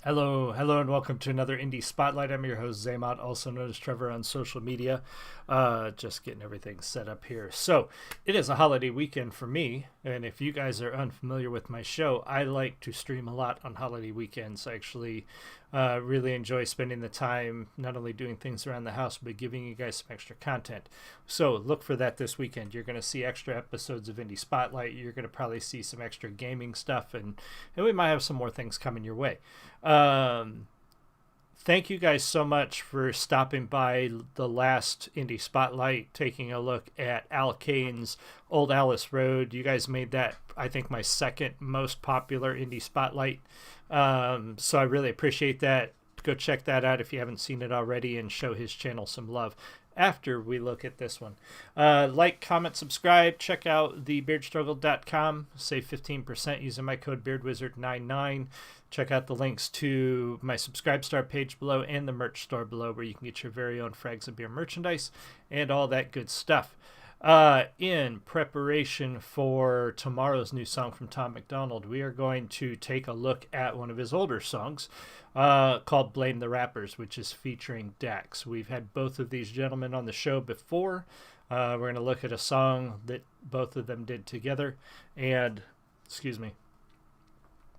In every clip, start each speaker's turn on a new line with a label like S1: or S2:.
S1: Hello, and welcome to another Indie Spotlight. I'm your host, Zaymot, also known as Trevor on social media. Just getting everything set up here. So, it is a holiday weekend for me, and if you guys are unfamiliar with my show, I like to stream a lot on holiday weekends. I actually really enjoy spending the time not only doing things around the house, but giving you guys some extra content. So, look for that this weekend. You're going to see extra episodes of Indie Spotlight. You're going to probably see some extra gaming stuff, and we might have some more things coming your way. Thank you guys so much for stopping by the last Indie Spotlight, taking a look at Al Kane's Old Alice Road. You guys made that, I think, my second most popular Indie Spotlight. So I really appreciate that. Go check that out if you haven't seen it already and show his channel some love after we look at this one. Like, comment, subscribe. Check out thebeardstruggle.com. Save 15% using my code BeardWizard99. Check out the links to my Subscribe Star page below and the merch store below, where you can get your very own Frags and Beer merchandise and all that good stuff. In preparation for tomorrow's new song from Tom MacDonald, we are going to take a look at one of his older songs called Blame the Rappers, which is featuring Dax. We've had both of these gentlemen on the show before. We're going to look at a song that both of them did together. And, excuse me,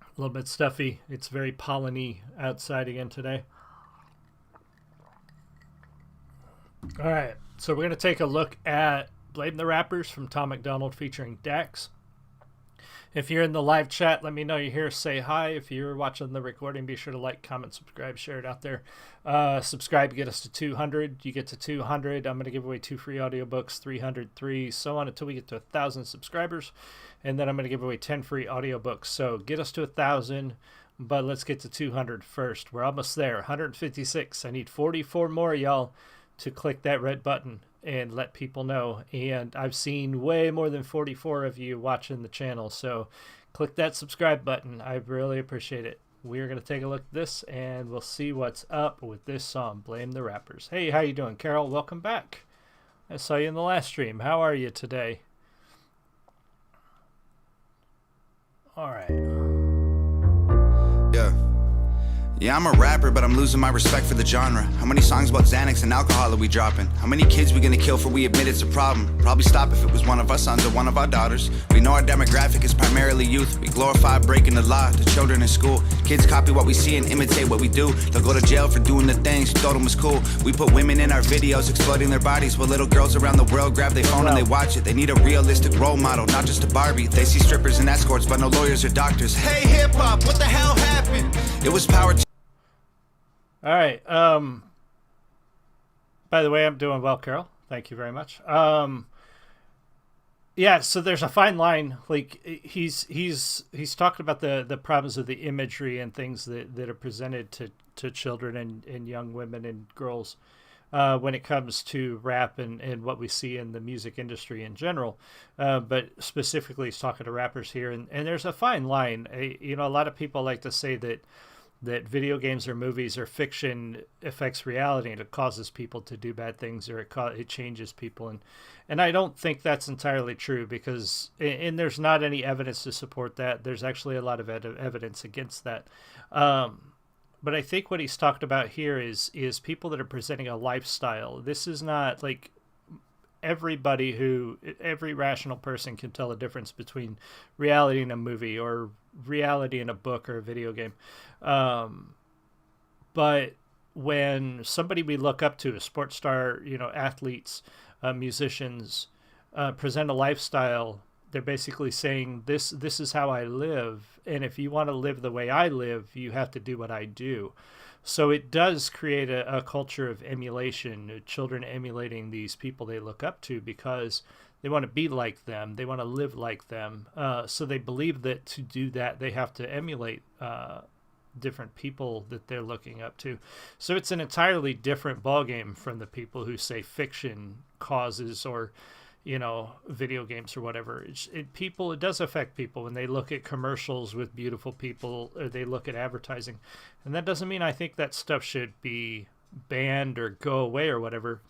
S1: a little bit stuffy. It's very pollen-y outside again today. All right, so we're going to take a look at Blame the Rappers from Tom MacDonald featuring Dax. If you're in the live chat, let me know you're here. Say hi. If you're watching the recording, be sure to like, comment, subscribe, share it out there. Subscribe, get us to 200. You get to 200, I'm going to give away 2 free audiobooks, 303, so on until we get to 1,000 subscribers. And then I'm going to give away 10 free audiobooks. So get us to 1,000, but let's get to 200 first. We're almost there. 156. I need 44 more, y'all, to click that red button and let people know. And I've seen way more than 44 of you watching the channel, so click that subscribe button. I really appreciate it. We're going to take a look at this, and we'll see what's up with this song, Blame the Rappers. Hey, how you doing, Carol? Welcome back. I saw you in the last stream. How are you today? All right.
S2: Yeah, I'm a rapper, but I'm losing my respect for the genre. How many songs about Xanax and alcohol are we dropping? How many kids we gonna kill for we admit it's a problem? Probably stop if it was one of our sons or one of our daughters. We know our demographic is primarily youth. We glorify breaking the law to children in school. Kids copy what we see and imitate what we do. They'll go to jail for doing the things you thought them was cool. We put women in our videos exploiting their bodies, while little girls around the world grab their phone and they watch it. They need a realistic role model, not just a Barbie. They see strippers and escorts, but no lawyers or doctors. Hey, hip-hop, what the hell happened? It was power.
S1: All right. By the way, I'm doing well, Carol. Thank you very much. Yeah, so there's a fine line. Like he's talking about the problems of the imagery and things that are presented to children and young women and girls when it comes to rap and what we see in the music industry in general. But specifically, he's talking to rappers here, and there's a fine line. A lot of people like to say that video games or movies or fiction affects reality and it causes people to do bad things, or it changes people. And I don't think that's entirely true, because and there's not any evidence to support that. There's actually a lot of evidence against that. But I think what he's talked about here is people that are presenting a lifestyle. This is not like every rational person can tell a difference between reality in a movie or reality in a book or a video game. But when somebody we look up to, a sports star, athletes, musicians, present a lifestyle, they're basically saying this is how I live. And if you want to live the way I live, you have to do what I do. So it does create a culture of emulation, children emulating these people they look up to because they want to be like them. They want to live like them. So they believe that to do that, they have to emulate different people that they're looking up to. So it's an entirely different ballgame from the people who say fiction causes or video games or whatever. It does affect people when they look at commercials with beautiful people, or they look at advertising. And that doesn't mean I think that stuff should be banned or go away or whatever.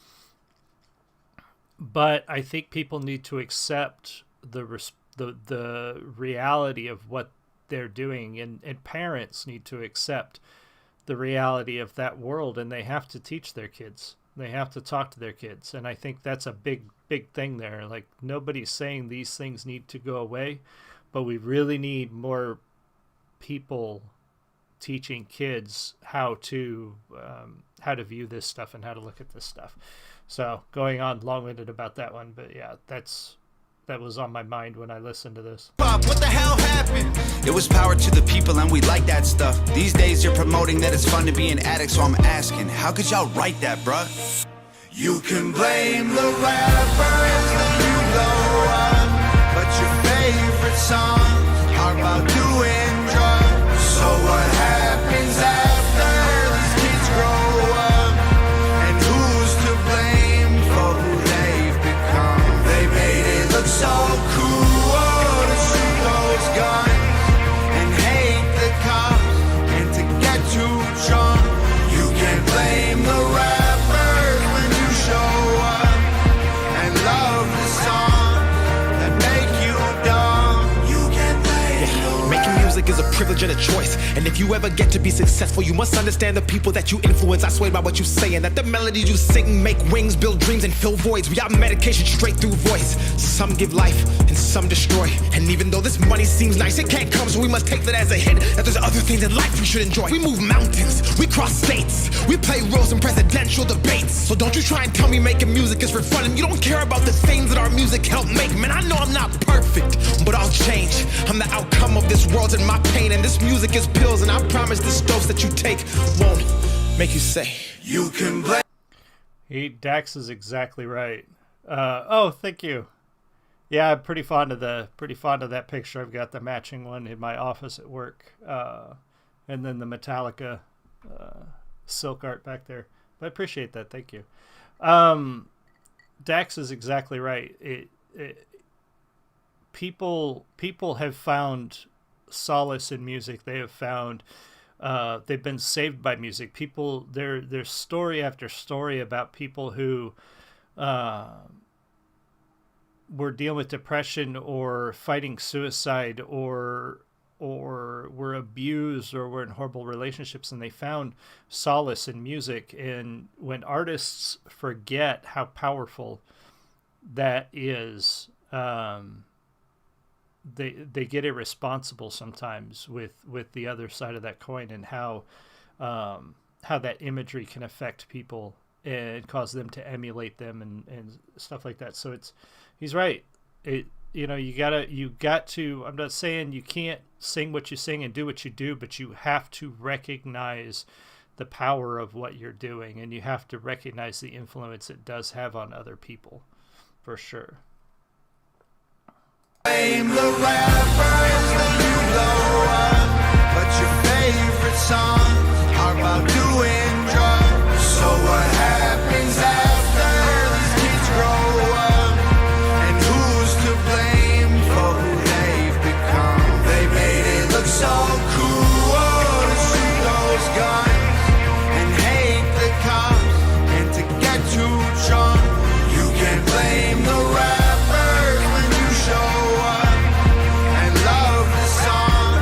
S1: But I think people need to accept the reality of what they're doing, and parents need to accept the reality of that world, and they have to teach their kids. They have to talk to their kids. And I think that's a big thing there. Like, nobody's saying these things need to go away, but we really need more people teaching kids how to view this stuff and how to look at this stuff. So going on long-winded about that one, but yeah, that was on my mind when I listened to this.
S2: What the hell happened? It was power to the people, and we like that stuff. These days you're promoting that it's fun to be an addict, so I'm asking, how could y'all write that, bruh? You can blame the rappers when you blow up, but your favorite songs are about doing drugs. So what happens after these kids grow up? And who's to blame for who they've become? They made it look so cool to shoot those guns and hate the cops and to get too drunk. You can't blame the rappers when you show up and love the songs that make you dumb. You can't blame the
S3: Making music is a privilege and a choice, and if you ever get to be successful, you must understand the people that you influence. I swear by what you say, and that the melodies you sing make wings, build dreams, and fill voids. We got medication straight through voice. Some give life, and some destroy. And even though this money seems nice, it can't come, so we must take that as a hint that there's other things in life we should enjoy. We move mountains, we cross states, we play roles in presidential debates. So don't you try and tell me making music is for fun, and you don't care about the things that our music helped make. Man, I know I'm not perfect, but I'll change. I'm the outcome of this world and my pain, and this music is pills, and I promise this dose that you take won't make you say
S2: You can blame.
S1: Dax is exactly right. Oh, thank you. Yeah, I'm pretty fond of that picture. I've got the matching one in my office at work, and then the Metallica silk art back there. But I appreciate that. Thank you. Dax is exactly right. People have found solace in music. They have found they've been saved by music. People, there's story after story about people who were dealing with depression or fighting suicide or were abused or were in horrible relationships, and they found solace in music. And when artists forget how powerful that is, they get irresponsible sometimes with the other side of that coin, and how that imagery can affect people and cause them to emulate them and stuff like that. So he's right. You got to, I'm not saying you can't sing what you sing and do what you do, but you have to recognize the power of what you're doing, and you have to recognize the influence it does have on other people, for sure.
S2: Blame the rappers when you blow up, but your favorite songs are about doing drugs. So what happens after these kids grow up? And who's to blame for who they've become? They made it look so cool to shoot those guns and hate the cops and to get too drunk. You can't blame the rappers when you show up and love the song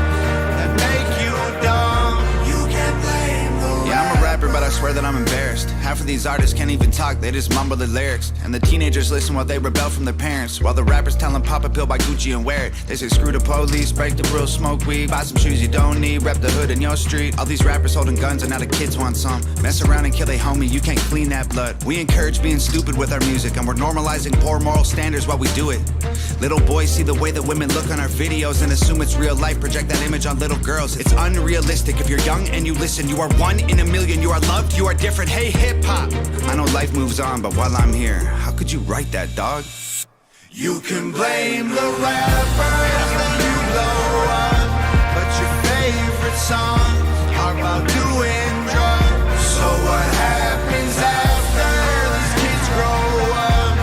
S2: that make you dumb. You can't blame the rappers. Yeah, I'm a rapper, but I swear that I'm embarrassed. Half of these artists can't even talk, they just mumble the lyrics. And the teenagers listen while they rebel from their parents, while the rappers tell them pop a pill, buy Gucci and wear it. They say screw the police, break the rules, smoke weed, buy some shoes you don't need, rep the hood in your street. All these rappers holding guns and now the kids want some. Mess around and kill a homie, you can't clean that blood. We encourage being stupid with our music, and we're normalizing poor moral standards while we do it. Little boys see the way that women look on our videos and assume it's real life, project that image on little girls. It's unrealistic. If you're young and you listen, you are one in a million. You are loved, you are different. Hey, hip-hop. I know life moves on, but while I'm here, how could you write that, dog? You can blame the rappers when you blow up, but your favorite songs are about doing drugs. So what happens after these kids grow up?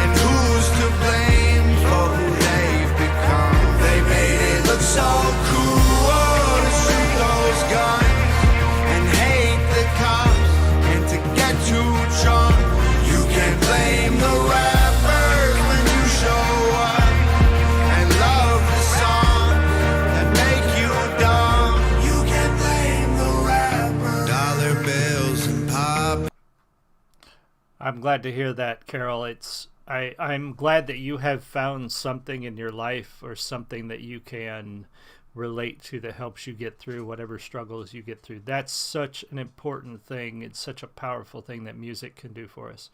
S2: And who's to blame for who they've become? They made it look so cool to shoot those guns and hate the cops and to get too drunk. You can't blame the rappers when you show up and love the song that make you dumb. You can't
S1: I'm glad to hear that, Carol. I'm glad that you have found something in your life or something that you can relate to that helps you get through whatever struggles you get through. That's such an important thing. It's such a powerful thing that music can do for us.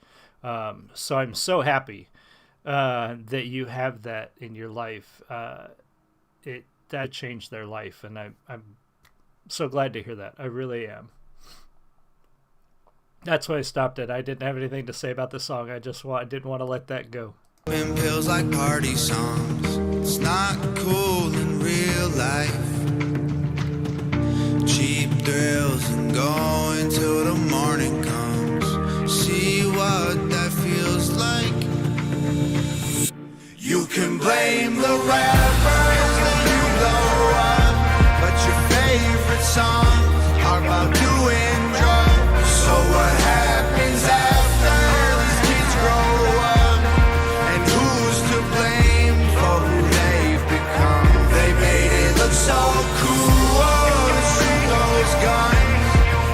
S1: So I'm so happy that you have that in your life. That changed their life, and I'm so glad to hear that. I really am. That's why I stopped it. I didn't have anything to say about the song. I didn't want to let that go.
S2: Pills like party songs. It's not cool in real life. Cheap thrills and going till the morning comes. See what that feels like. You can blame the rappers that you blow up, but your favorite songs are about doing drugs. So what happens after these kids grow up? And who's to blame for who they've become? They made it look so cool to shoot those guns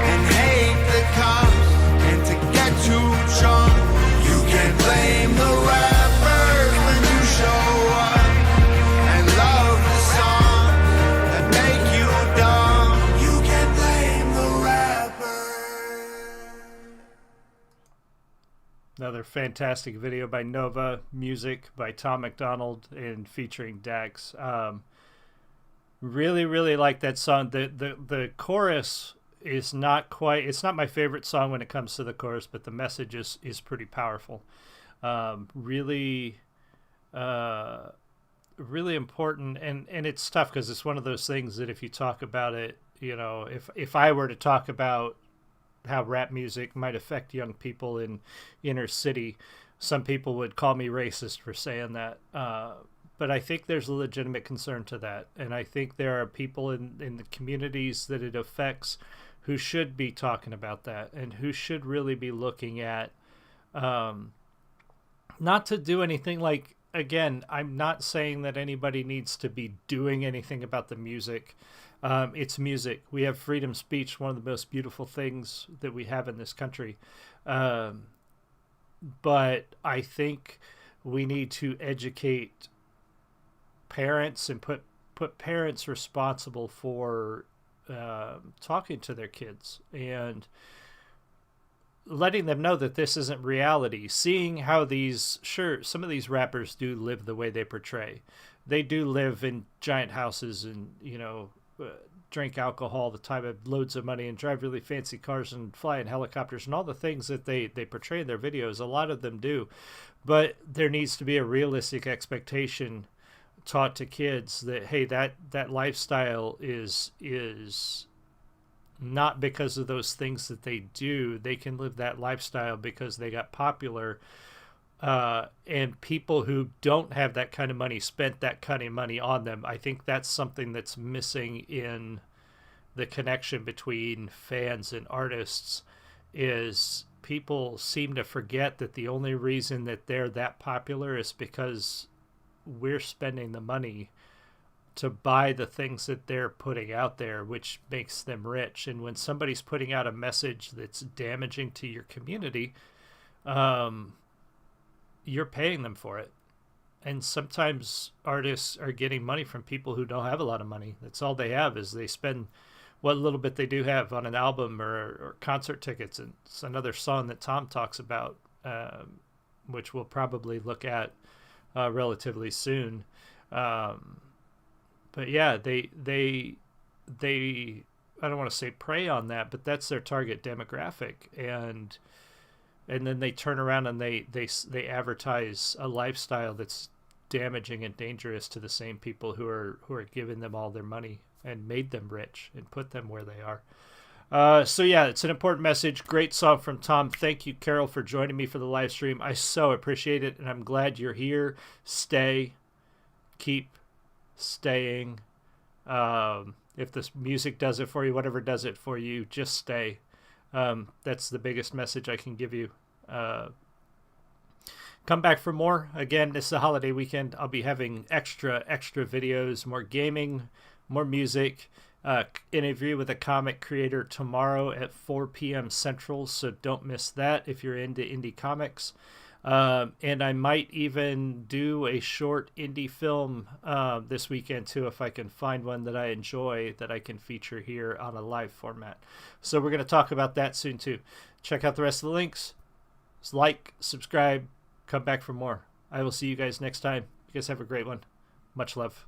S2: and hate the cops and to get too drunk. You can blame the rappers when you show up and love the songs that make you dumb. You can blame the rappers.
S1: Another fantastic video by Nova, music by Tom MacDonald and featuring Dax. Really, really like that song. The chorus is not quite, it's not my favorite song when it comes to the chorus, but the message is pretty powerful. Really important, and it's tough because it's one of those things that if you talk about it, you know, if I were to talk about how rap music might affect young people in inner city, some people would call me racist for saying that. But I think there's a legitimate concern to that. And I think there are people in the communities that it affects who should be talking about that and who should really be looking at, not to do anything like, again, I'm not saying that anybody needs to be doing anything about the music. It's music. We have freedom of speech, one of the most beautiful things that we have in this country. But I think we need to educate parents and put parents responsible for talking to their kids and letting them know that this isn't reality. Seeing how some of these rappers do live the way they portray. They do live in giant houses and, drink alcohol all the time, have loads of money and drive really fancy cars and fly in helicopters and all the things that they portray in their videos. A lot of them do, but there needs to be a realistic expectation taught to kids that, hey, that lifestyle is not because of those things that they do. They can live that lifestyle because they got popular, and people who don't have that kind of money spent that kind of money on them. I think that's something that's missing in the connection between fans and artists, is people seem to forget that the only reason that they're that popular is because we're spending the money to buy the things that they're putting out there, which makes them rich. And when somebody's putting out a message that's damaging to your community, you're paying them for it. And sometimes artists are getting money from people who don't have a lot of money. That's all they have, is they spend what little bit they do have on an album or concert tickets. And it's another song that Tom talks about, which we'll probably look at relatively soon. But yeah, they I don't want to say prey on that, but that's their target demographic. And then they turn around and they advertise a lifestyle that's damaging and dangerous to the same people who are giving them all their money and made them rich and put them where they are. So yeah, it's an important message. Great song from Tom. Thank you, Carol, for joining me for the live stream. I so appreciate it, and I'm glad you're here. Stay, keep staying. If this music does it for you, whatever does it for you, just stay. That's the biggest message I can give you. Come back for more. Again, this is a holiday weekend. I'll be having extra videos, more gaming, more music, interview with a comic creator tomorrow at 4 p.m. Central, so don't miss that if you're into indie comics. And I might even do a short indie film this weekend too, if I can find one that I enjoy that I can feature here on a live format. So we're going to talk about that soon too. Check out the rest of the links. Like, subscribe, come back for more. I will see you guys next time. You guys have a great one. Much love.